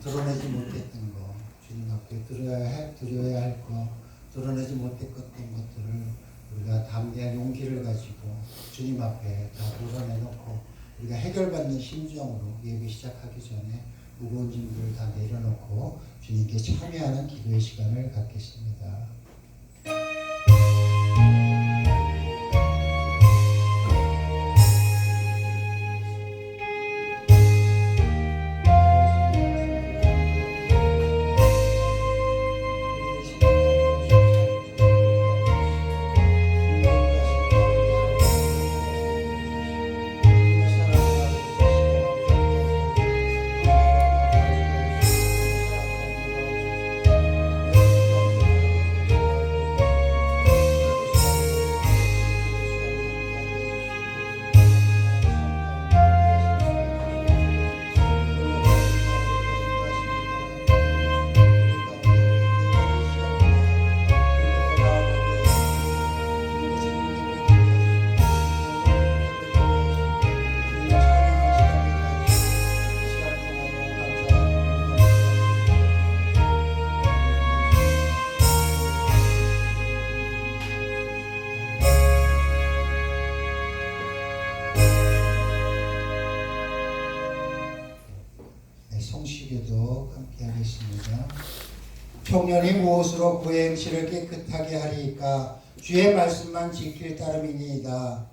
드러내지 못했던 거, 주님 앞에 드려야 할 거, 드러내지 못했던 것들을 우리가 담대한 용기를 가지고 주님 앞에 다 드러내놓고 우리가 해결받는 심정으로 예배 시작하기 전에 무거운 짐들을 다 내려놓고 주님께 참여하는 기도의 시간을 갖겠습니다. 성시기도 함께 하겠습니다. 청년이 무엇으로 그의 행실을 깨끗하게 하리이까? 주의 말씀만 지킬 따름이니이다.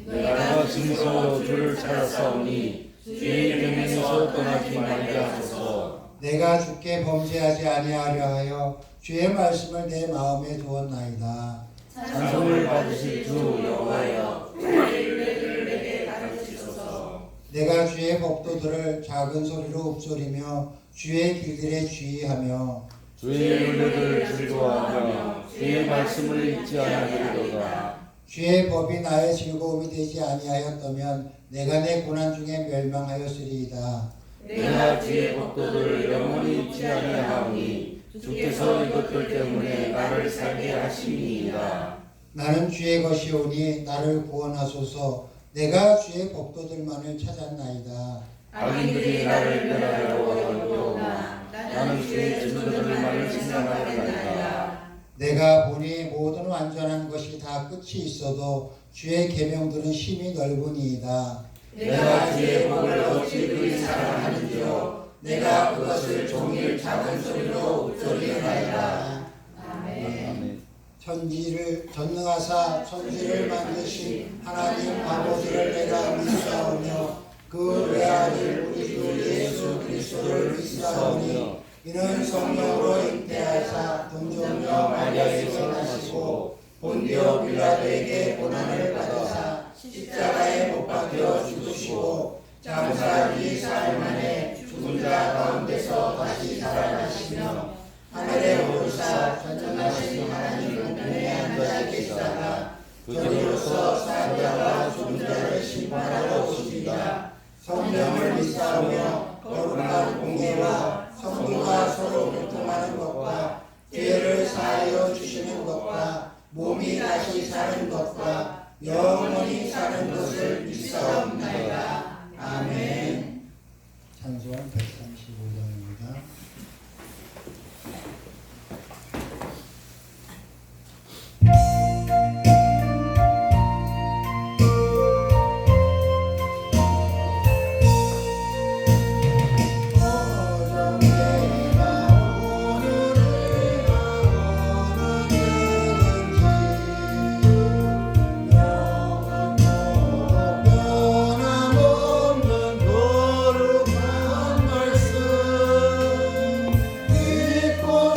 내가 짐으로 주를 찾았사오니 주의 명령에서 떠나지 말게 하소서. 내가 주께 범죄하지 아니하려 하여 주의 말씀을 내 마음에 두었나이다. 찬송을 받으실 주 여호와여, 주의 율례를 내게 가르치소서. 내가 주의 법도들을 작은 소리로 읊조리며 주의 길들에 주의하며 주의 율례를 즐거워하며 주의 말씀을 잊지 아니하리로다. 주의 법이 나의 즐거움이 되지 아니하였다면 내가 내 고난 중에 멸망하였으리이다. 내가 주의 법도를 영원히 잊지 아니하오니 주께서 이것들 때문에 나를 살게 하심이니이다. 나는 주의 것이오니 나를 구원하소서. 내가 주의 법도들만을 찾았나이다. 악인들이 나를 멸하려고 하려오나 나는 주의 증거들만을 생각하였나이다. 내가 보니 모든 완전한 것이 다 끝이 있어도 주의 계명들은 심히 넓으니이다. 내가 주의 법을 어찌 그리 사랑하는지요. 내가 그것을 종일 작은 소리로 읊조리나이다. 아멘. 전능하사 천지를 만드신 하나님 아버지를 내가 믿사오며 그 외아들 우리 주 예수 그리스도를 믿사오니 이는 성령으로 잉태하사 동정녀 마리아에서 나시고 본디오 빌라도에게 고난을 받으사 십자가에 못 박혀 죽으시고 장사 뒤 사흘 만에 죽은 자 가운데서 다시 살아나시며 하늘에 오르사 전능하신 하나님 우편에 앉아 계시다가 저리로서 산자와 죽은 자를 심판하러 오시리라. 성령을 믿사오며 거룩한 공예와 성도가 서로 교통하는 것과 죄를 사하여 주시는 것과 몸이 다시 사는 것과 영원히 사는 것을 믿사옵나이다. 아멘. 찬송 135장입니다. 거룩한 말씀 믿고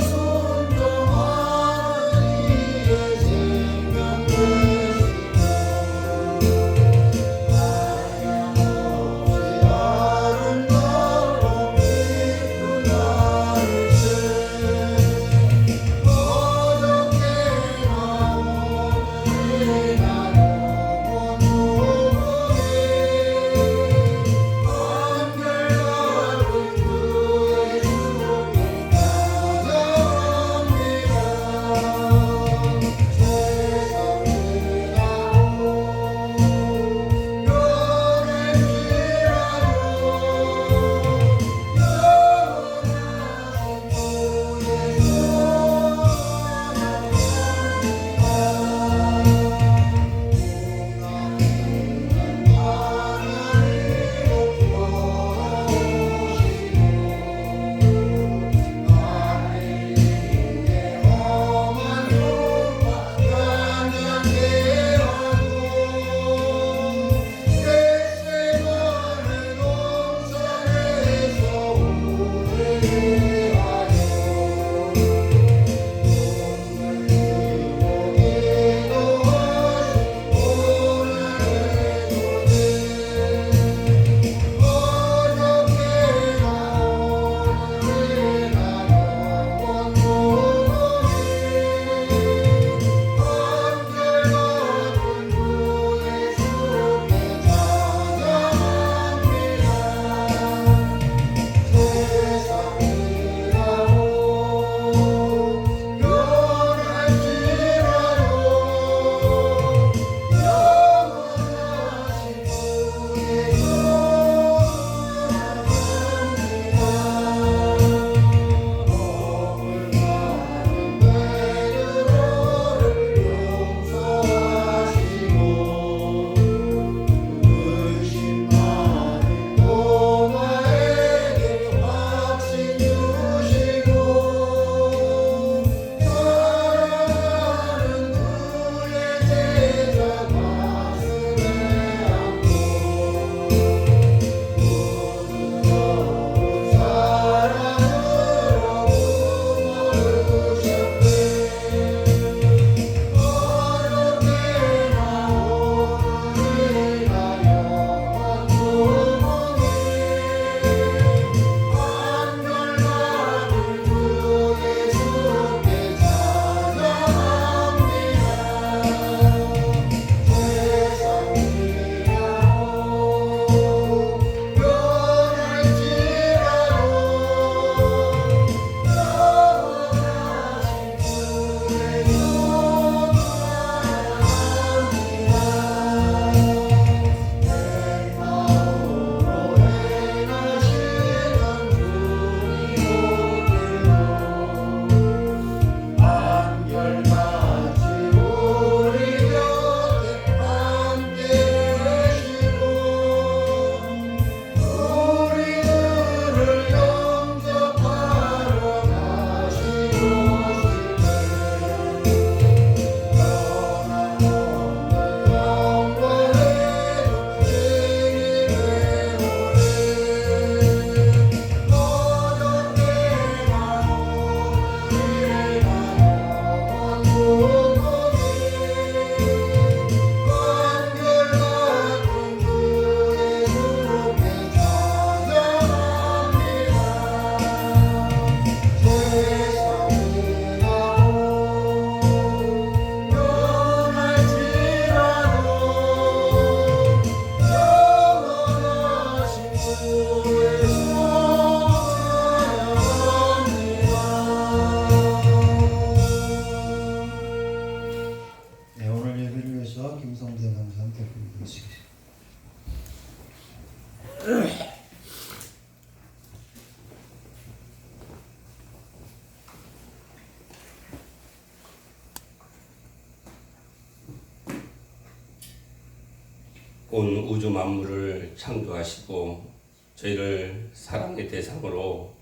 온 우주 만물을 창조하시고 저희를 사랑의 대상으로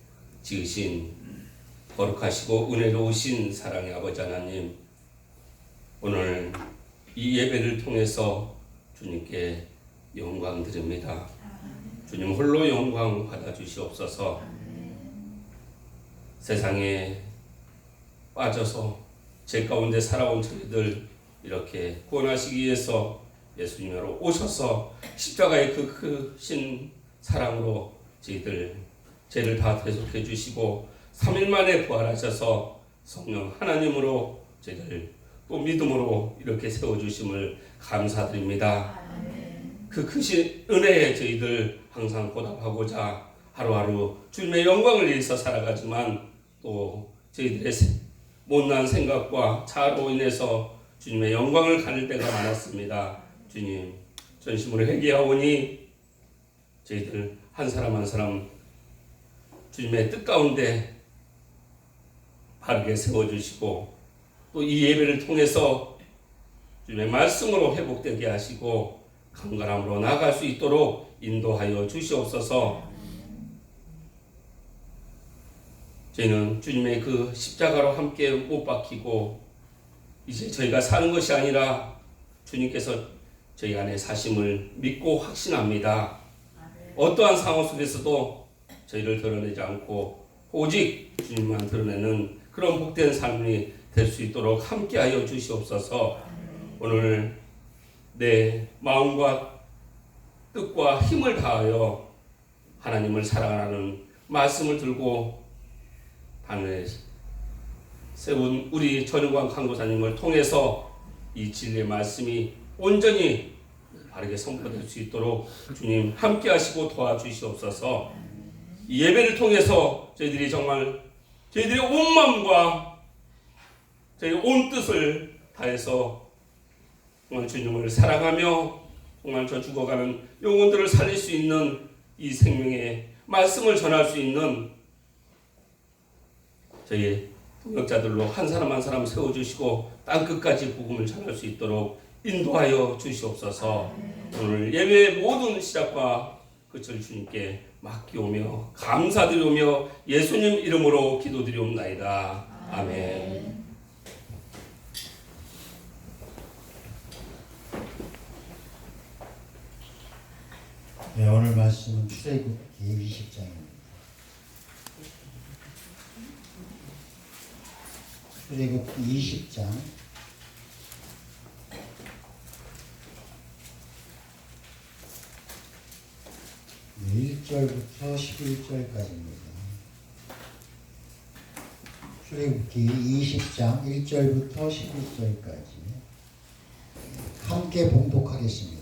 지으신 거룩하시고 은혜로우신 사랑의 아버지 하나님, 오늘 이 예배를 통해서 주님께 영광 드립니다. 주님 홀로 영광 받아주시옵소서. 세상에 빠져서 죄 가운데 살아온 저희들 이렇게 구원하시기 위해서 예수님으로 오셔서 십자가의 그 크신 사랑으로 저희들 죄를 다 대속해 주시고 3일 만에 부활하셔서 성령 하나님으로 저희들 또 믿음으로 이렇게 세워주심을 감사드립니다. 그 크신 은혜에 저희들 항상 보답하고자 하루하루 주님의 영광을 위해서 살아가지만 또 저희들의 못난 생각과 자아로 인해서 주님의 영광을 가릴 때가 많았습니다. 주님, 전심으로 회개하오니 저희들 한 사람 한 사람 주님의 뜻 가운데 바르게 세워주시고 또 이 예배를 통해서 주님의 말씀으로 회복되게 하시고 강건함으로 나아갈 수 있도록 인도하여 주시옵소서. 저희는 주님의 그 십자가로 함께 못 박히고 이제 저희가 사는 것이 아니라 주님께서 저희 안에 사심을 믿고 확신합니다. 어떠한 상황 속에서도 저희를 드러내지 않고 오직 주님만 드러내는 그런 복된 삶이 될 수 있도록 함께하여 주시옵소서. 오늘 내 마음과 뜻과 힘을 다하여 하나님을 사랑하는 말씀을 들고 하늘에 세운 우리 전유관 강도사님을 통해서 이 진리의 말씀이 온전히 바르게 선포될 수 있도록 주님 함께 하시고 도와주시옵소서. 이 예배를 통해서 저희들이 정말 저희들의 온 마음과 저희 온 뜻을 다해서 정말 주님을 사랑하며 정말 저 죽어가는 영혼들을 살릴 수 있는 이 생명의 말씀을 전할 수 있는 저희 동역자들로 한 사람 한 사람 세워주시고 땅끝까지 복음을 전할 수 있도록 인도하여 주시옵소서. 오늘 예배의 모든 시작과 끝을 주님께 맡기오며 감사드리오며 예수님 이름으로 기도드리옵나이다. 아멘. 네, 오늘 말씀은 출애굽기 20장입니다. 출애굽기 20장 1절부터 11절까지입니다. 출애굽기 20장 1절부터 11절까지 함께 봉독하겠습니다.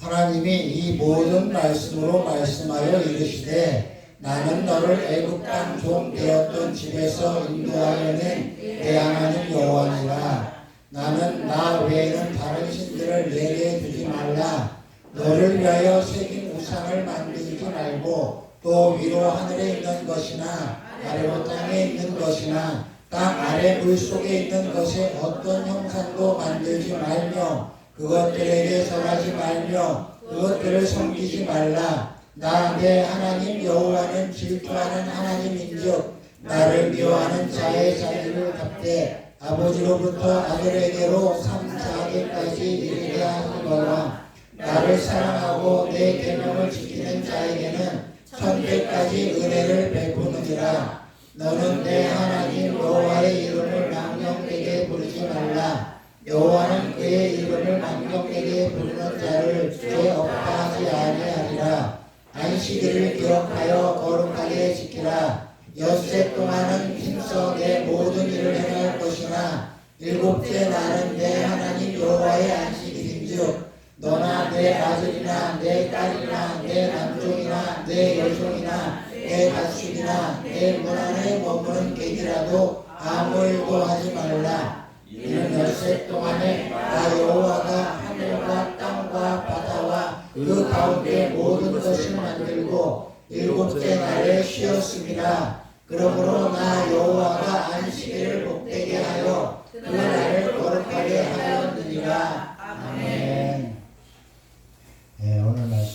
하나님이 이 모든 말씀으로 말씀하여 이르시되 나는 너를 애굽 땅 종 되었던 집에서 인도하여 낸 내 하나님 여호와니라. 나는 나 외에는 다른 신들을 내게 두지 말라. 너를 위하여 새긴 우상을 만들지 말고 또 위로 하늘에 있는 것이나 아래로 땅에 있는 것이나 땅 아래 물속에 있는 것에 어떤 형상도 만들지 말며 그것들에게 절하지 말며 그것들을 섬기지 말라. 나 내 하나님 여호와는 질투하는 하나님인즉 나를 미워하는 자의 자리를 갚되 아버지로부터 아들에게로 3, 4대까지 이르게 하시거라. 나를 사랑하고 내 계명을 지키는 자에게는 1000대까지 은혜를 베푸느니라. 너는 내 하나님 여호와의 이름을 망령되게 부르지 말라. 여호와는 그의 이름을 망령되게 부르는 자를 죄 없다 하지 아니하리라. 안식일을 기억하여 거룩하게 지키라. 엿새 동안은 힘써 내 모든 일을 행할 것이나 일곱째 날은 내 하나님 여호와의 안식일인즉 너나 내 아들이나 내 딸이나 내 남종이나 내 여종이나 내 가축이나 내 문 안에 머무는 객이라도 아무 일도 하지 말라. 이는 엿새 동안에 나 여호와가 하늘과 땅과 바다와 그 가운데 모든 것을 만들고 일곱째 날에 쉬었습니다. 그러므로 나 여호와가 안식일을 복되게 하여 그 날을 거룩하게 하였느니라. 아멘.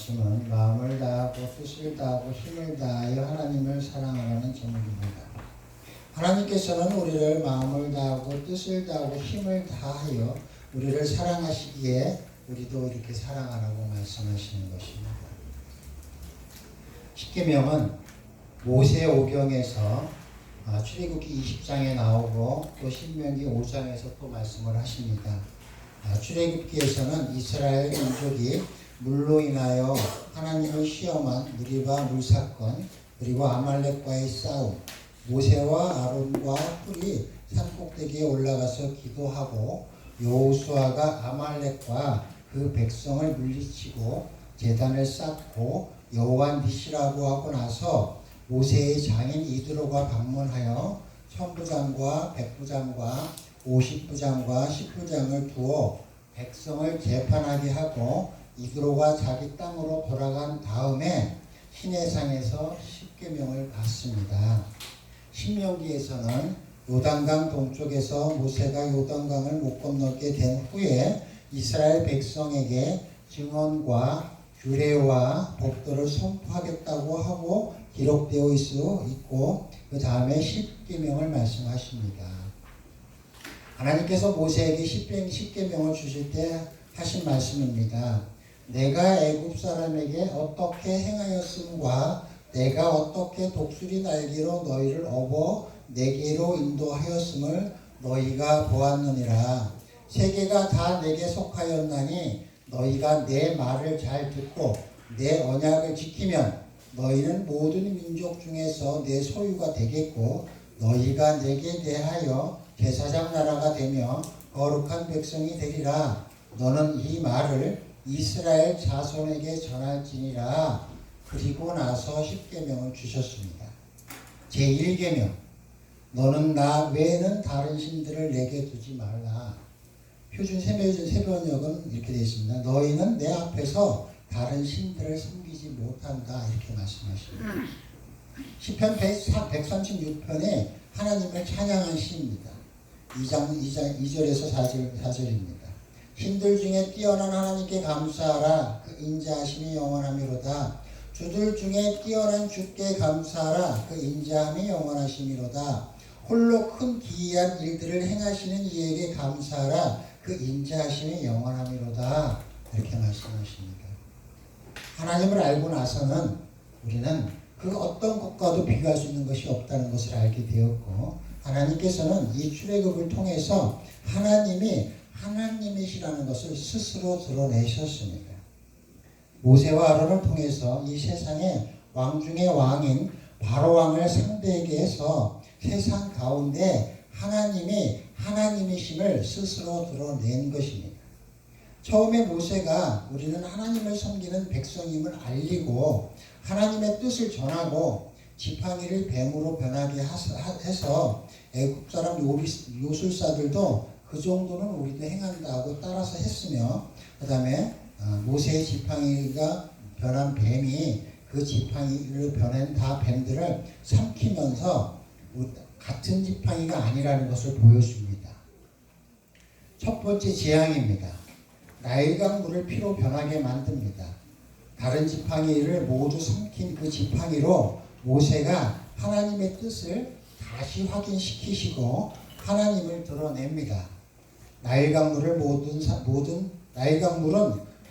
말씀은 마음을 다하고 뜻을 다하고 힘을 다하여 하나님을 사랑하라는 제목입니다. 하나님께서는 우리를 마음을 다하고 뜻을 다하고 힘을 다하여 우리를 사랑하시기에 우리도 이렇게 사랑하라고 말씀하시는 것입니다. 십계명은 모세 오경에서 출애굽기 20장에 나오고 또 신명기 5장에서 또 말씀을 하십니다. 출애굽기에서는 이스라엘 민족이 물로 인하여 하나님을 시험한 무리바 물사건, 그리고 아말렉과의 싸움, 모세와 아론과 훌이 산꼭대기에 올라가서 기도하고 여호수아가 아말렉과 그 백성을 물리치고 제단을 쌓고 여호와 니시라고 하고 나서 모세의 장인 이드로가 방문하여 천부장과 백부장과 50부장과 10부장을 두어 백성을 재판하게 하고 이드로가 자기 땅으로 돌아간 다음에 시내산에서 십계명을 받습니다. 신명기에서는 요단강 동쪽에서 모세가 요단강을 못 건너게 된 후에 이스라엘 백성에게 증언과 규례와 법도를 선포하겠다고 하고 기록되어 있고 그 다음에 십계명을 말씀하십니다. 하나님께서 모세에게 십계명을 주실 때 하신 말씀입니다. 내가 애굽 사람에게 어떻게 행하였음과 내가 어떻게 독수리 날개로 너희를 업어 내게로 인도하였음을 너희가 보았느니라. 세계가 다 내게 속하였나니 너희가 내 말을 잘 듣고 내 언약을 지키면 너희는 모든 민족 중에서 내 소유가 되겠고 너희가 내게 대하여 제사장 나라가 되며 거룩한 백성이 되리라. 너는 이 말을 이스라엘 자손에게 전할지니라. 그리고 나서 십계명을 주셨습니다. 제1계명, 너는 나 외에는 다른 신들을 내게 두지 말라. 표준 세번역은 이렇게 되어 있습니다. 너희는 내 앞에서 다른 신들을 섬기지 못한다. 이렇게 말씀하십니다. 시편 136편에 하나님을 찬양한 시입니다. 2절에서 4절입니다. 신들 중에 뛰어난 하나님께 감사하라. 그 인자하심이 영원하미로다. 주들 중에 뛰어난 주께 감사하라. 그 인자함이 영원하심이로다. 홀로 큰 기이한 일들을 행하시는 이에게 감사하라. 그 인자하심이 영원하미로다. 이렇게 말씀하십니다. 하나님을 알고 나서는 우리는 그 어떤 것과도 비교할 수 있는 것이 없다는 것을 알게 되었고, 하나님께서는 이 출애굽을 통해서 하나님이 하나님이시라는 것을 스스로 드러내셨습니다. 모세와 아론을 통해서 이 세상의 왕 중의 왕인 바로왕을 상대하게 해서 세상 가운데 하나님이 하나님이심을 스스로 드러낸 것입니다. 처음에 모세가 우리는 하나님을 섬기는 백성임을 알리고 하나님의 뜻을 전하고 지팡이를 뱀으로 변하게 해서 애굽 사람 요술사들도 그 정도는 우리도 행한다 하고 따라서 했으며, 그 다음에 모세의 지팡이가 변한 뱀이 그 지팡이를 변한 다 뱀들을 삼키면서 같은 지팡이가 아니라는 것을 보여줍니다. 첫 번째 재앙입니다. 나일강 물을 피로 변하게 만듭니다. 다른 지팡이를 모두 삼킨 그 지팡이로 모세가 하나님의 뜻을 다시 확인시키시고 하나님을 드러냅니다. 나일강물은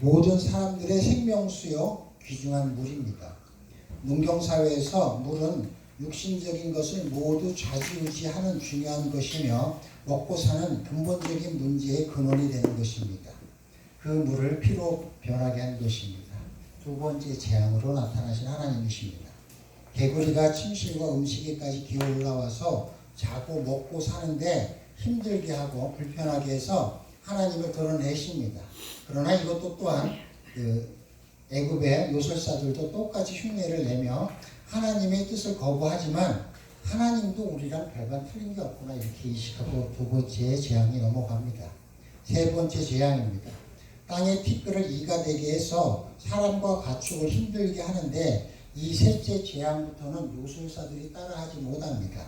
모든 사람들의 생명수요 귀중한 물입니다. 농경사회에서 물은 육신적인 것을 모두 좌지우지하는 중요한 것이며 먹고 사는 근본적인 문제의 근원이 되는 것입니다. 그 물을 피로 변하게 한 것입니다. 두 번째 재앙으로 나타나신 하나님이십니다. 개구리가 침실과 음식에까지 기어 올라와서 자고 먹고 사는데 힘들게 하고 불편하게 해서 하나님을 드러내십니다. 그러나 이것도 또한 애굽의 요술사들도 똑같이 흉내를 내며 하나님의 뜻을 거부하지만 하나님도 우리랑 별반 틀린 게 없구나 이렇게 인식하고 두 번째 재앙이 넘어갑니다. 세 번째 재앙입니다. 땅의 티끌을 이가 되게 해서 사람과 가축을 힘들게 하는데 이 셋째 재앙부터는 요술사들이 따라하지 못합니다.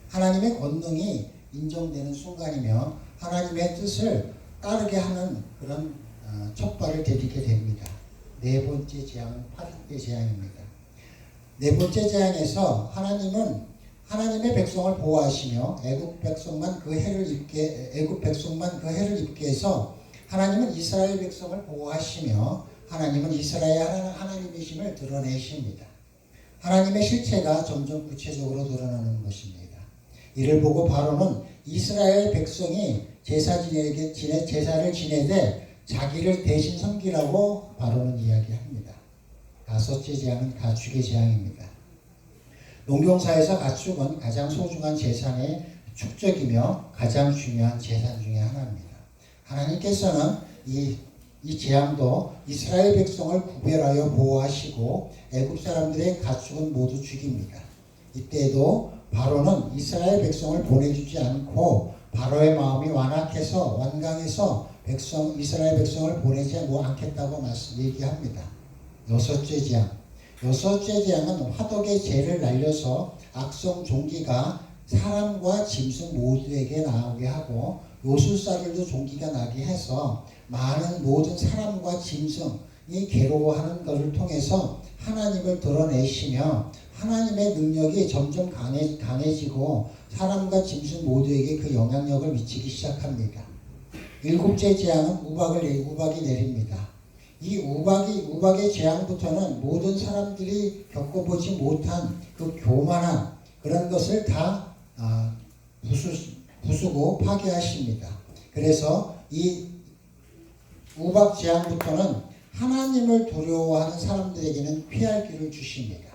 하나님의 권능이 인정되는 순간이며 하나님의 뜻을 따르게 하는 그런 촉발을 드리게 됩니다. 네 번째 재앙은 8대 재앙입니다. 네 번째 재앙에서 하나님은 하나님의 백성을 보호하시며 애굽 백성만 그 해를 입게 해서 하나님은 이스라엘 백성을 보호하시며 하나님은 이스라엘 하나님이심을 드러내십니다. 하나님의 실체가 점점 구체적으로 드러나는 것입니다. 이를 보고 바로는 이스라엘 백성이 제사를 지내되 자기를 대신 섬기라고 바로는 이야기합니다. 다섯째 재앙은 가축의 재앙입니다. 농경사에서 가축은 가장 소중한 재산의 축적이며 가장 중요한 재산 중에 하나입니다. 하나님께서는 이 재앙도 이스라엘 백성을 구별하여 보호하시고 애굽 사람들의 가축은 모두 죽입니다. 이때에도 바로는 이스라엘 백성을 보내주지 않고 바로의 마음이 완강해서 이스라엘 백성을 보내지 않겠다고 얘기합니다. 여섯째 재앙은 화덕의 재를 날려서 악성 종기가 사람과 짐승 모두에게 나오게 하고 요술사들도 종기가 나게 해서 모든 사람과 짐승이 괴로워하는 것을 통해서 하나님을 드러내시며 하나님의 능력이 점점 강해지고 사람과 짐승 모두에게 그 영향력을 미치기 시작합니다. 일곱째 재앙은 우박이 내립니다. 이 우박의 재앙부터는 모든 사람들이 겪어보지 못한 그 교만한 그런 것을 다 부수고 파괴하십니다. 그래서 이 우박 재앙부터는 하나님을 두려워하는 사람들에게는 피할 길을 주십니다.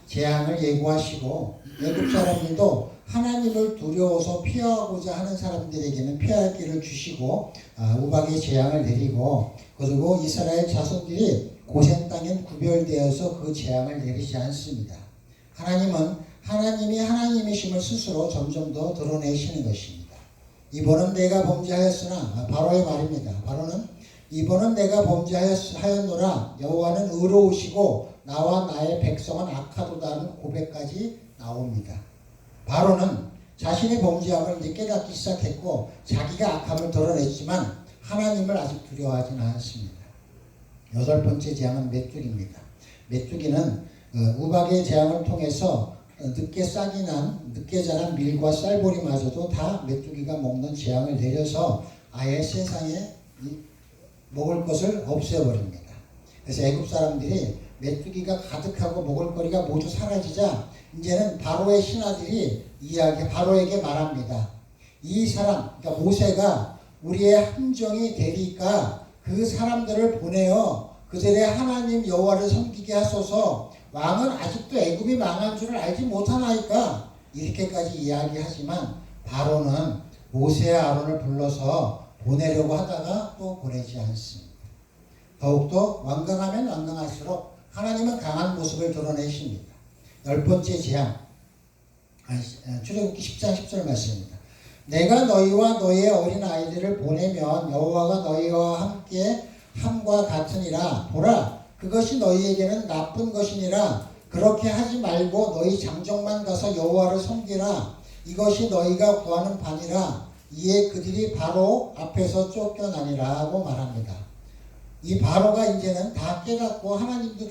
재앙을 예고하시고 애굽 사람들도 하나님을 두려워서 피하고자 하는 사람들에게는 피할 길을 주시고 우박의 재앙을 내리고 그리고 이스라엘 자손들이 고센 땅엔 구별되어서 그 재앙을 내리지 않습니다. 하나님이 하나님이심을 스스로 점점 더 드러내시는 것입니다. 이번은 내가 범죄하였으나 바로의 말입니다. 바로는 이번은 내가 범죄하였노라 여호와는 의로우시고 나와 나의 백성은 악하도다는 고백까지 나옵니다. 바로는 자신의 범죄함을 이제 깨닫기 시작했고 자기가 악함을 드러냈지만 하나님을 아직 두려워하지는 않습니다. 여덟 번째 재앙은 메뚜기입니다. 메뚜기는 우박의 재앙을 통해서 늦게 자란 밀과 쌀보리마저도 다 메뚜기가 먹는 재앙을 내려서 아예 세상에 먹을 것을 없애버립니다. 그래서 애굽 사람들이 메뚜기가 가득하고 먹을거리가 모두 사라지자 이제는 바로의 신하들이 바로에게 말합니다. 이 사람, 그러니까 모세가 우리의 함정이 되리까 그 사람들을 보내어 그들의 하나님 여호와를 섬기게 하소서. 왕은 아직도 애굽이 망한 줄을 알지 못하나이까 이렇게까지 이야기하지만 바로는 모세와 아론을 불러서 보내려고 하다가 또 보내지 않습니다. 더욱더 완강하면 완강할수록 하나님은 강한 모습을 드러내십니다. 열 번째 재앙, 출애굽기 10장 10절 말씀입니다. 내가 너희와 너희의 어린 아이들을 보내면 여호와가 너희와 함께 함과 같으니라. 보라, 그것이 너희에게는 나쁜 것이니라. 그렇게 하지 말고 너희 장정만 가서 여호와를 섬기라. 이것이 너희가 구하는 바니라. 이에 그들이 바로 앞에서 쫓겨나니라 하고 말합니다. 이 바로가 이제는 다 깨닫고 하나님도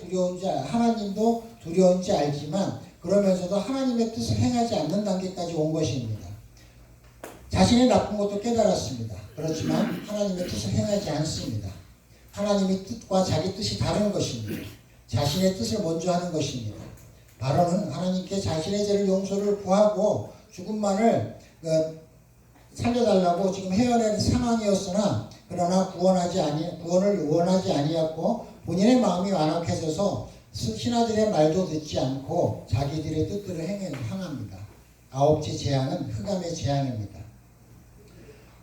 두려운지 알지만 그러면서도 하나님의 뜻을 행하지 않는 단계까지 온 것입니다. 자신의 나쁜 것도 깨달았습니다. 그렇지만 하나님의 뜻을 행하지 않습니다. 하나님의 뜻과 자기 뜻이 다른 것입니다. 자신의 뜻을 먼저 하는 것입니다. 바로는 하나님께 자신의 죄를 용서를 구하고 죽음만을 살려달라고 지금 헤어낸 상황이었으나 그러나 구원을 원하지 아니했고 본인의 마음이 완악해져서 신하들의 말도 듣지 않고 자기들의 뜻대로 행합니다. 아홉째 재앙은 흑암의 재앙입니다.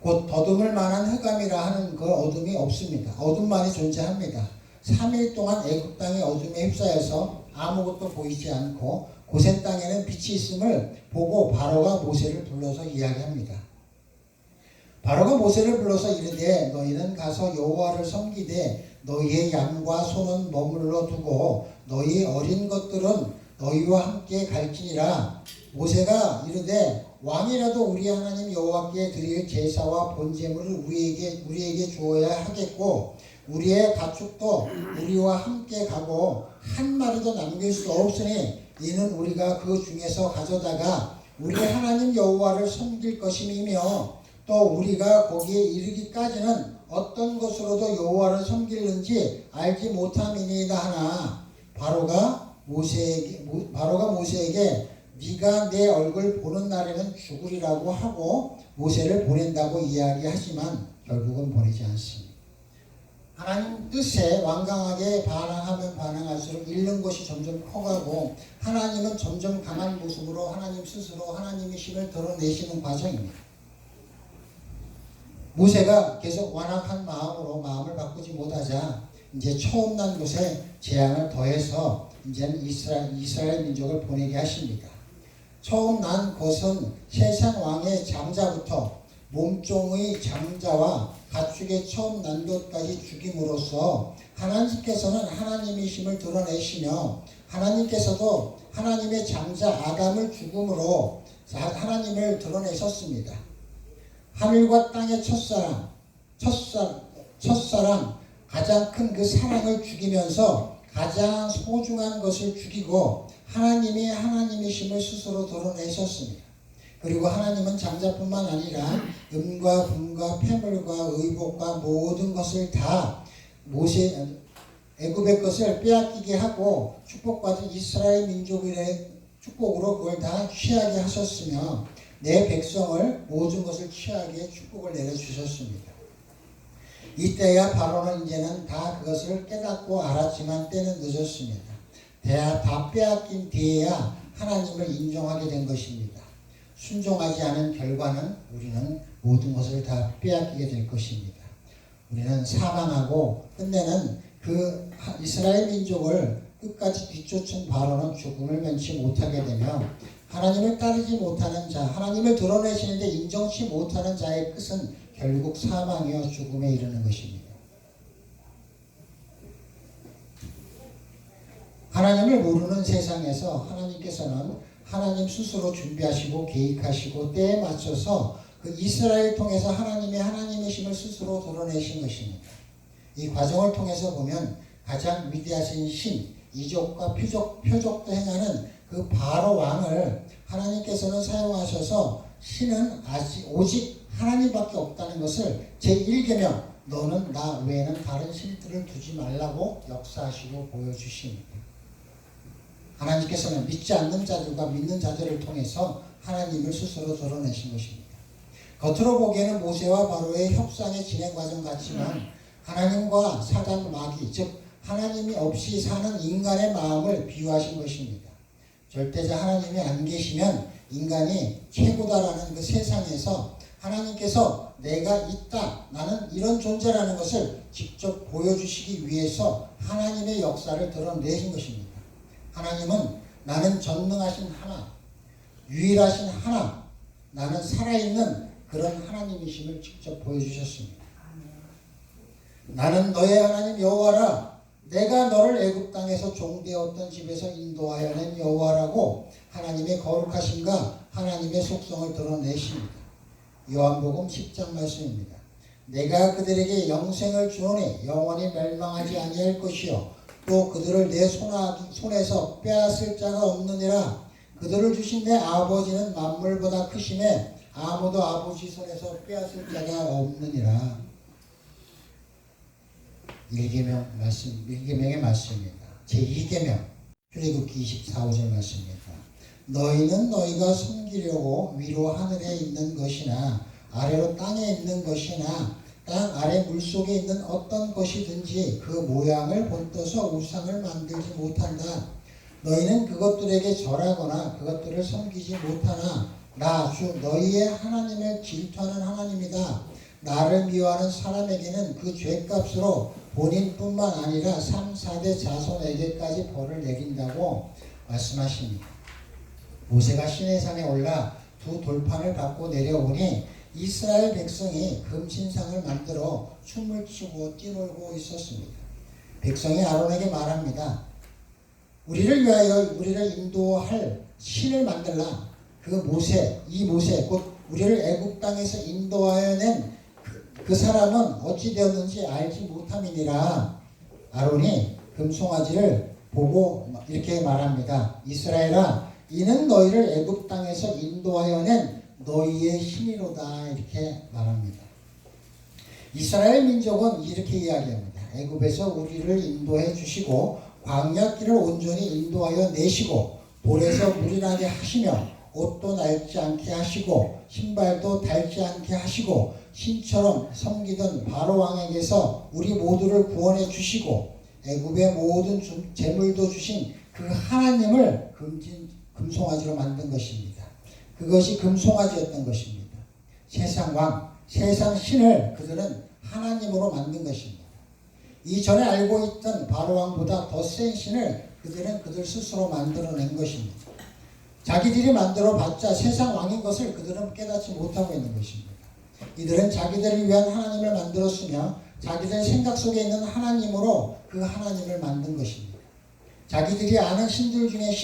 곧 더듬을 만한 흑암이라 하는 그 어둠이 없습니다. 어둠만이 존재합니다. 3일 동안 애굽 땅의 어둠에 휩싸여서 아무것도 보이지 않고 고센 땅에는 빛이 있음을 보고 바로가 모세를 불러서 이야기합니다. 바로가 모세를 불러서 이르되 너희는 가서 여호와를 섬기되 너희의 양과 소는 머물러 두고 너희 어린 것들은 너희와 함께 갈지니라. 모세가 이르되 왕이라도 우리 하나님 여호와께 드릴 제사와 번제물을 우리에게 주어야 하겠고 우리의 가축도 우리와 함께 가고 한 마리도 남길 수 없으니 이는 우리가 그 중에서 가져다가 우리 하나님 여호와를 섬길 것임이며 또 우리가 거기에 이르기까지는 어떤 것으로도 여호와를 섬기는지 알지 못함이니이다 하나 바로가 모세에게 네가 내 얼굴 보는 날에는 죽으리라고 하고 모세를 보낸다고 이야기하지만 결국은 보내지 않습니다. 하나님 뜻에 완강하게 반항하면 반항할수록 잃는 것이 점점 커가고 하나님은 점점 강한 모습으로 하나님 스스로 하나님의 힘을 드러내시는 과정입니다. 모세가 계속 완악한 마음으로 마음을 바꾸지 못하자 이제 처음 난 곳에 재앙을 더해서 이제는 이스라엘 민족을 보내게 하십니다. 처음 난 것은 세상 왕의 장자부터 몸종의 장자와 가축의 처음 난 것까지 죽임으로써 하나님께서는 하나님의 힘을 드러내시며 하나님께서도 하나님의 장자 아담을 죽음으로 하나님을 드러내셨습니다. 하늘과 땅의 첫사랑 가장 큰 그 사랑을 죽이면서 가장 소중한 것을 죽이고 하나님이 하나님의 힘을 스스로 드러내셨습니다. 그리고 하나님은 장자뿐만 아니라 은과 금과 폐물과 의복과 모든 것을 다 애굽의 것을 빼앗기게 하고 축복받은 이스라엘 민족의 축복으로 그걸 다 취하게 하셨으며 내 백성을 모든 것을 취하게 축복을 내려주셨습니다. 이때야 바로는 이제는 다 그것을 깨닫고 알았지만 때는 늦었습니다. 다 빼앗긴 뒤에야 하나님을 인정하게 된 것입니다. 순종하지 않은 결과는 우리는 모든 것을 다 빼앗기게 될 것입니다. 우리는 사망하고 끝내는 그 이스라엘 민족을 끝까지 뒤쫓은 바로는 죽음을 면치 못하게 되며 하나님을 따르지 못하는 자, 하나님을 드러내시는데 인정치 못하는 자의 끝은 결국 사망이요 죽음에 이르는 것입니다. 하나님을 모르는 세상에서 하나님께서는 하나님 스스로 준비하시고 계획하시고 때에 맞춰서 그 이스라엘 통해서 하나님의 힘을 스스로 드러내신 것입니다. 이 과정을 통해서 보면 가장 위대하신 신, 이족과 표적도 행하는 그 바로 왕을 하나님께서는 사용하셔서 신은 오직 하나님밖에 없다는 것을 제1계명 너는 나 외에는 다른 신들을 두지 말라고 역사하시고 보여주십니다. 하나님께서는 믿지 않는 자들과 믿는 자들을 통해서 하나님을 스스로 드러내신 것입니다. 겉으로 보기에는 모세와 바로의 협상의 진행 과정 같지만 하나님과 사단 마귀 즉 하나님이 없이 사는 인간의 마음을 비유하신 것입니다. 절대자 하나님이 안 계시면 인간이 최고다라는 그 세상에서 하나님께서 내가 있다, 나는 이런 존재라는 것을 직접 보여주시기 위해서 하나님의 역사를 드러내신 것입니다. 하나님은 나는 전능하신 하나, 유일하신 하나, 나는 살아있는 그런 하나님이심을 직접 보여주셨습니다. 나는 너의 하나님 여호와라, 내가 너를 애굽 땅에서 종되었던 집에서 인도하여 낸 여호와라고 하나님의 거룩하심과 하나님의 속성을 드러내십니다. 요한복음 10장 말씀입니다. 내가 그들에게 영생을 주노니 영원히 멸망하지 아니할 것이요 또 그들을 내 손에서 빼앗을 자가 없느니라. 그들을 주신 내 아버지는 만물보다 크심에 아무도 아버지 손에서 빼앗을 자가 없느니라. 1계명의 말씀입니다. 제2계명 출애굽기 24절 말씀입니다. 너희는 너희가 섬기려고 위로 하늘에 있는 것이나 아래로 땅에 있는 것이나 땅 아래 물속에 있는 어떤 것이든지 그 모양을 본떠서 우상을 만들지 못한다. 너희는 그것들에게 절하거나 그것들을 섬기지 못하나 나 주 너희의 하나님을 질투하는 하나님이다. 나를 미워하는 사람에게는 그 죄값으로 본인뿐만 아니라 3, 4대 자손에게까지 벌을 내린다고 말씀하십니다. 모세가 시내산에 올라 두 돌판을 받고 내려오니 이스라엘 백성이 금신상을 만들어 춤을 추고 뛰놀고 있었습니다. 백성이 아론에게 말합니다. 우리를 위하여 우리를 인도할 신을 만들라. 이 모세 곧 우리를 애굽 땅에서 인도하여 낸 그 사람은 어찌 되었는지 알지 못함이니라. 아론이 금송아지를 보고 이렇게 말합니다. 이스라엘아, 이는 너희를 애굽 땅에서 인도하여 낸 너희의 힘이로다. 이렇게 말합니다. 이스라엘 민족은 이렇게 이야기합니다. 애굽에서 우리를 인도해 주시고 광야길을 온전히 인도하여 내시고 돌에서 물이 나게 하시며 옷도 낡지 않게 하시고 신발도 닳지 않게 하시고 신처럼 섬기던 바로 왕에게서 우리 모두를 구원해 주시고 애굽의 모든 재물도 주신 그 하나님을 금송아지로 만든 것입니다. 그것이 금송아지였던 것입니다. 세상 왕, 세상 신을 그들은 하나님으로 만든 것입니다. 이전에 알고 있던 바로왕보다 더 센 신을 그들은 그들 스스로 만들어낸 것입니다. 자기들이 만들어봤자 세상 왕인 것을 그들은 깨닫지 못하고 있는 것입니다. 이들은 자기들을 위한 하나님을 만들었으며 자기들 생각 속에 있는 하나님으로 그 하나님을 만든 것입니다. 자기들이 아는 신들 중에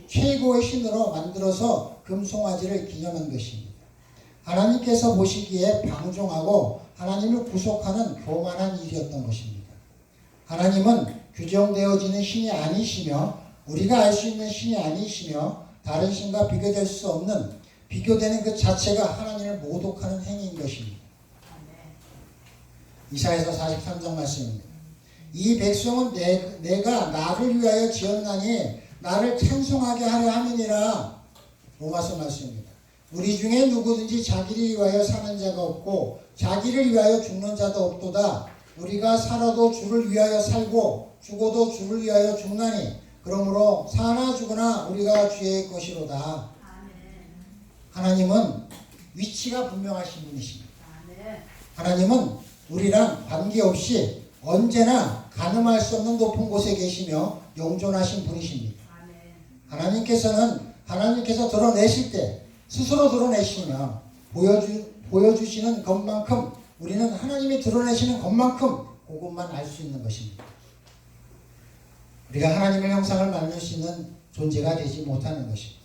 최고의 신으로 만들어서 금송아지를 기념한 것입니다. 하나님께서 보시기에 방종하고 하나님을 구속하는 교만한 일이었던 것입니다. 하나님은 규정되어지는 신이 아니시며 우리가 알 수 있는 신이 아니시며 다른 신과 비교될 수 없는 비교되는 그 자체가 하나님을 모독하는 행위인 것입니다. 이사야서 43장 말씀입니다. 이 백성은 내가 나를 위하여 지었나니 나를 찬송하게 하려 함이니라. 로마서 말씀입니다. 우리 중에 누구든지 자기를 위하여 사는 자가 없고 자기를 위하여 죽는 자도 없도다. 우리가 살아도 주를 위하여 살고 죽어도 주를 위하여 죽나니 그러므로 사나 죽으나 우리가 주의 것이로다. 하나님은 위치가 분명하신 분이십니다. 하나님은 우리랑 관계없이 언제나 가늠할 수 없는 높은 곳에 계시며 영존하신 분이십니다. 하나님께서 드러내실 때 스스로 드러내시며 보여주시는 것만큼 우리는 하나님이 드러내시는 것만큼 그것만 알 수 있는 것입니다. 우리가 하나님의 형상을 만들 수 있는 존재가 되지 못하는 것입니다.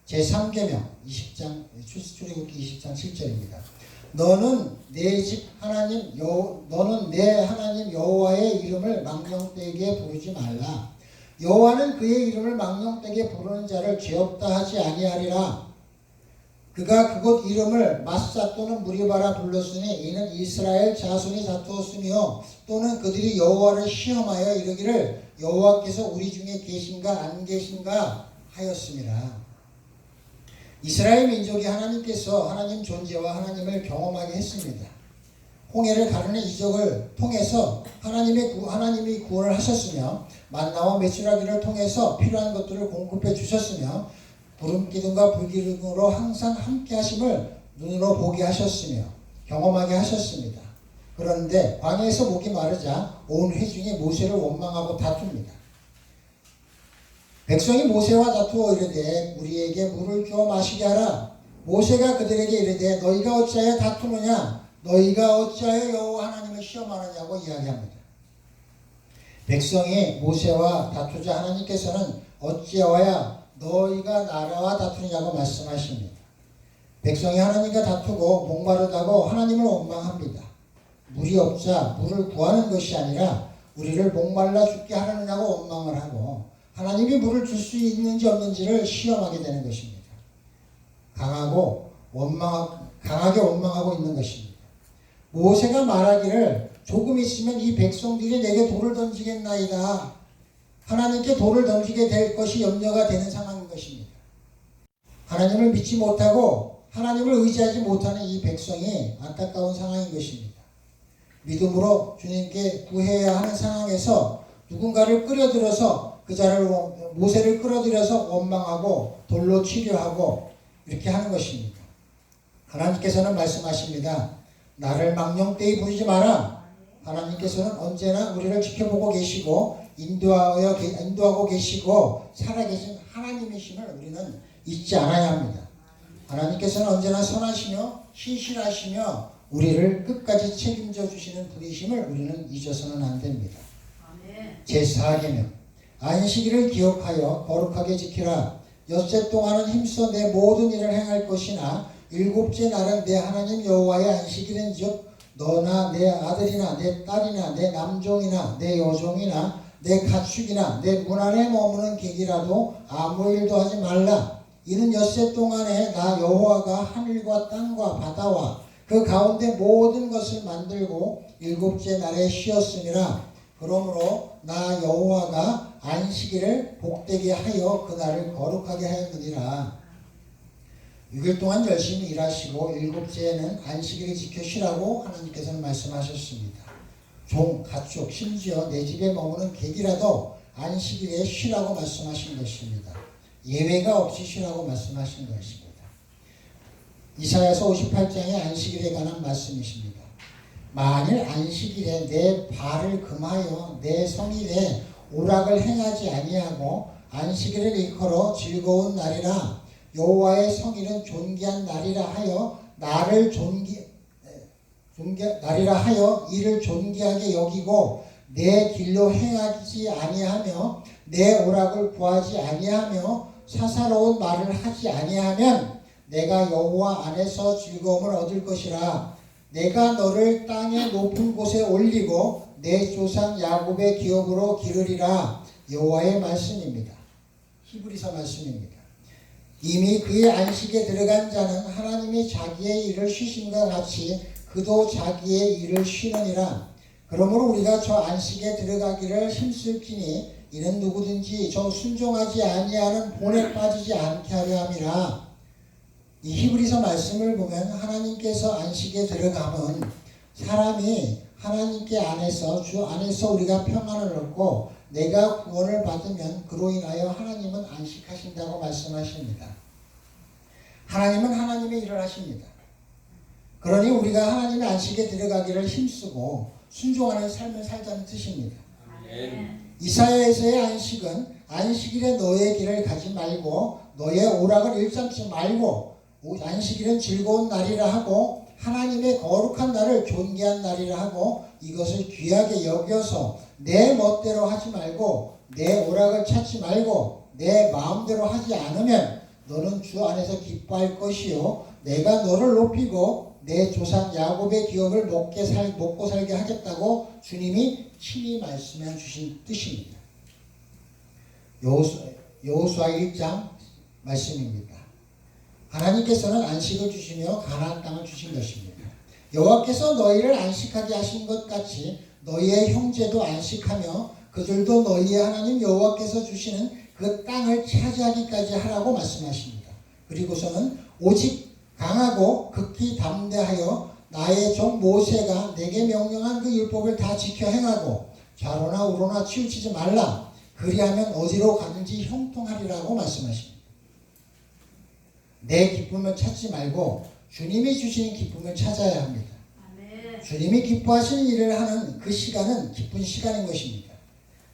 제3계명 20장 출애굽기 20장 7절입니다. 너는 내 하나님 여호와의 이름을 망령되게 부르지 말라. 여호와는 그의 이름을 망령되게 부르는 자를 죄없다 하지 아니하리라. 그가 그곳 이름을 마사 또는 무리바라 불렀으니 이는 이스라엘 자손이 다투었으며 또는 그들이 여호와를 시험하여 이르기를 여호와께서 우리 중에 계신가 안 계신가 하였습니다. 이스라엘 민족이 하나님께서 하나님 존재와 하나님을 경험하게 했습니다. 홍해를 가르는 이적을 통해서 하나님이 구원을 하셨으며 만나와 메추라기를 통해서 필요한 것들을 공급해 주셨으며 구름기둥과 불기둥으로 항상 함께 하심을 눈으로 보게 하셨으며 경험하게 하셨습니다. 그런데 광야에서 목이 마르자 온 회중이 모세를 원망하고 다툽니다. 백성이 모세와 다투어 이르되 우리에게 물을 주어 마시게 하라. 모세가 그들에게 이르되 너희가 어찌하여 다투느냐? 너희가 어찌하여 여호와 하나님을 시험하느냐고 이야기합니다. 백성이 모세와 다투자 하나님께서는 어찌하여 너희가 나라와 다투느냐고 말씀하십니다. 백성이 하나님과 다투고 목마르다고 하나님을 원망합니다. 물이 없자 물을 구하는 것이 아니라 우리를 목말라 죽게 하느냐고 원망을 하고 하나님이 물을 줄 수 있는지 없는지를 시험하게 되는 것입니다. 강하게 원망하고 있는 것입니다. 모세가 말하기를 조금 있으면 이 백성들이 내게 돌을 던지겠나이다. 하나님께 돌을 던지게 될 것이 염려가 되는 상황인 것입니다. 하나님을 믿지 못하고 하나님을 의지하지 못하는 이 백성이 안타까운 상황인 것입니다. 믿음으로 주님께 구해야 하는 상황에서 누군가를 끌어들여서 모세를 끌어들여서 원망하고 돌로 치료하고 이렇게 하는 것입니다. 하나님께서는 말씀하십니다. 나를 망령되이 부르지 마라. 하나님께서는 언제나 우리를 지켜보고 계시고 인도하고 계시고 살아계신 하나님이심을 우리는 잊지 않아야 합니다. 하나님께서는 언제나 선하시며 신실하시며 우리를 끝까지 책임져 주시는 분이심을 우리는 잊어서는 안 됩니다. 제4계명 안식일을 기억하여 거룩하게 지키라. 엿새 동안은 힘써 내 모든 일을 행할 것이나 일곱째 날은 내 하나님 여호와의 안식일인즉 너나 내 아들이나 내 딸이나 내 남종이나 내 여종이나 내 가축이나 내 문 안에 머무는 객이라도 아무 일도 하지 말라. 이는 엿새 동안에 나 여호와가 하늘과 땅과 바다와 그 가운데 모든 것을 만들고 일곱째 날에 쉬었음이라. 그러므로 나 여호와가 안식일을 복되게 하여 그날을 거룩하게 하였느니라. 6일 동안 열심히 일하시고 일곱째에는 안식일을 지켜 쉬라고 하나님께서는 말씀하셨습니다. 종, 가축, 심지어 내 집에 머무는 객이라도 안식일에 쉬라고 말씀하신 것입니다. 예외가 없이 쉬라고 말씀하신 것입니다. 이사야서 58장의 안식일에 관한 말씀이십니다. 만일 안식일에 내 발을 금하여 내 성일에 오락을 행하지 아니하고 안식일을 일컬어 즐거운 날이라 여호와의 성일은 존귀한 날이라 하여 날이라 하여 이를 존귀하게 여기고 내 길로 행하지 아니하며 내 오락을 구하지 아니하며 사사로운 말을 하지 아니하면 내가 여호와 안에서 즐거움을 얻을 것이라. 내가 너를 땅의 높은 곳에 올리고 내 조상 야곱의 기업으로 기르리라. 여호와의 말씀입니다. 히브리서 말씀입니다. 이미 그의 안식에 들어간 자는 하나님이 자기의 일을 쉬심과 같이 그도 자기의 일을 쉬느니라. 그러므로 우리가 저 안식에 들어가기를 힘쓸지니 이는 누구든지 저 순종하지 아니하는 본에 빠지지 않게 하려 함이라. 이 히브리서 말씀을 보면 하나님께서 안식에 들어가면 사람이 하나님께 안에서 주 안에서 우리가 평안을 얻고 내가 구원을 받으면 그로 인하여 하나님은 안식하신다고 말씀하십니다. 하나님은 하나님의 일을 하십니다. 그러니 우리가 하나님의 안식에 들어가기를 힘쓰고 순종하는 삶을 살자는 뜻입니다. 이사야에서의 안식은 안식일에 너의 길을 가지 말고 너의 오락을 일삼지 말고 안식일은 즐거운 날이라 하고 하나님의 거룩한 날을 존귀한 날이라 하고 이것을 귀하게 여겨서 내 멋대로 하지 말고 내 오락을 찾지 말고 내 마음대로 하지 않으면 너는 주 안에서 기뻐할 것이요 내가 너를 높이고 내 조상 야곱의 기업을 먹고 살게 하겠다고 주님이 친히 말씀해 주신 뜻입니다. 여호수아 1장 말씀입니다. 하나님께서는 안식을 주시며 가나안 땅을 주신 것입니다. 여호와께서 너희를 안식하게 하신 것 같이 너희의 형제도 안식하며 그들도 너희의 하나님 여호와께서 주시는 그 땅을 차지하기까지 하라고 말씀하십니다. 그리고서는 오직 강하고 극히 담대하여 나의 종 모세가 내게 명령한 그 율법을 다 지켜 행하고 좌로나 우로나 치우치지 말라. 그리하면 어디로 가든지 형통하리라고 말씀하십니다. 내 기쁨을 찾지 말고 주님이 주시는 기쁨을 찾아야 합니다. 주님이 기뻐하시는 일을 하는 그 시간은 기쁜 시간인 것입니다.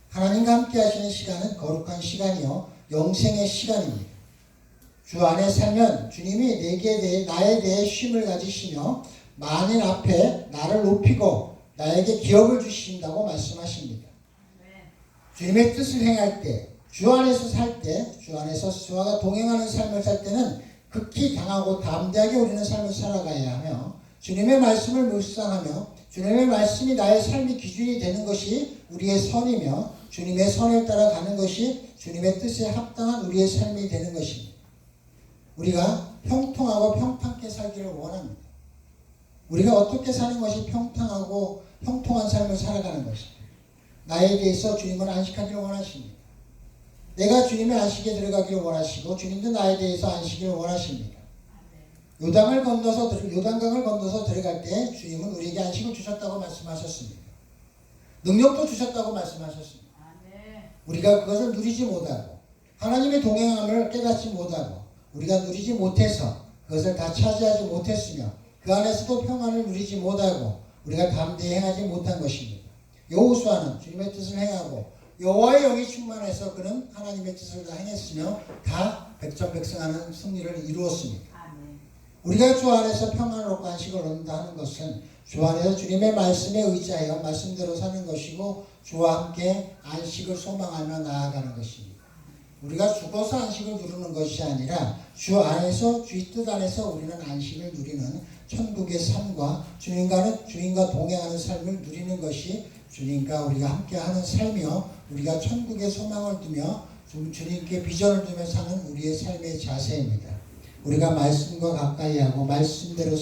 하나님과 함께 하시는 시간은 거룩한 시간이요 영생의 시간입니다. 주 안에 살면 주님이 나에 대해 쉼을 가지시며 만인 앞에 나를 높이고 나에게 기업을 주신다고 말씀하십니다. 주님의 뜻을 행할 때, 주 안에서 살 때, 주 안에서 주와 동행하는 삶을 살 때는 극히 강하고 담대하게 우리는 삶을 살아가야 하며 주님의 말씀을 묵상하며 주님의 말씀이 나의 삶의 기준이 되는 것이 우리의 선이며 주님의 선을 따라 가는 것이 주님의 뜻에 합당한 우리의 삶이 되는 것입니다. 우리가 평통하고 평탄하게 살기를 원합니다. 우리가 어떻게 사는 것이 평탄하고 형통한 삶을 살아가는 것입니다. 나에 대해서 주님은 안식하기를 원하십니다. 내가 주님의 안식에 들어가기를 원하시고 주님도 나에 대해서 안식을 원하십니다. 요단강을 건너서 들어갈 때 주님은 우리에게 안식을 주셨다고 말씀하셨습니다. 능력도 주셨다고 말씀하셨습니다. 우리가 그것을 누리지 못하고 하나님의 동행함을 깨닫지 못하고 우리가 누리지 못해서 그것을 다 차지하지 못했으며 그 안에서도 평안을 누리지 못하고 우리가 담대히 행하지 못한 것입니다. 여호수아는 주님의 뜻을 행하고 여호와의 영이 충만해서 그는 하나님의 뜻을 다 행했으며 다 백전백승하는 승리를 이루었습니다. 우리가 주 안에서 평안을 얻고 안식을 얻는다 하는 것은 주 안에서 주님의 말씀에 의지하여 말씀대로 사는 것이고 주와 함께 안식을 소망하며 나아가는 것입니다. 우리가 죽어서 안식을 누리는 것이 아니라 주 안에서 주의 뜻 안에서 우리는 안식을 누리는 천국의 삶과 주님과 동행하는 삶을 누리는 것이 주님과 우리가 함께하는 삶이요 우리가 천국의 소망을 두며 주님께 비전을 두며 사는 우리의 삶의 자세입니다. 우리가 말씀과 가까이하고 말씀대로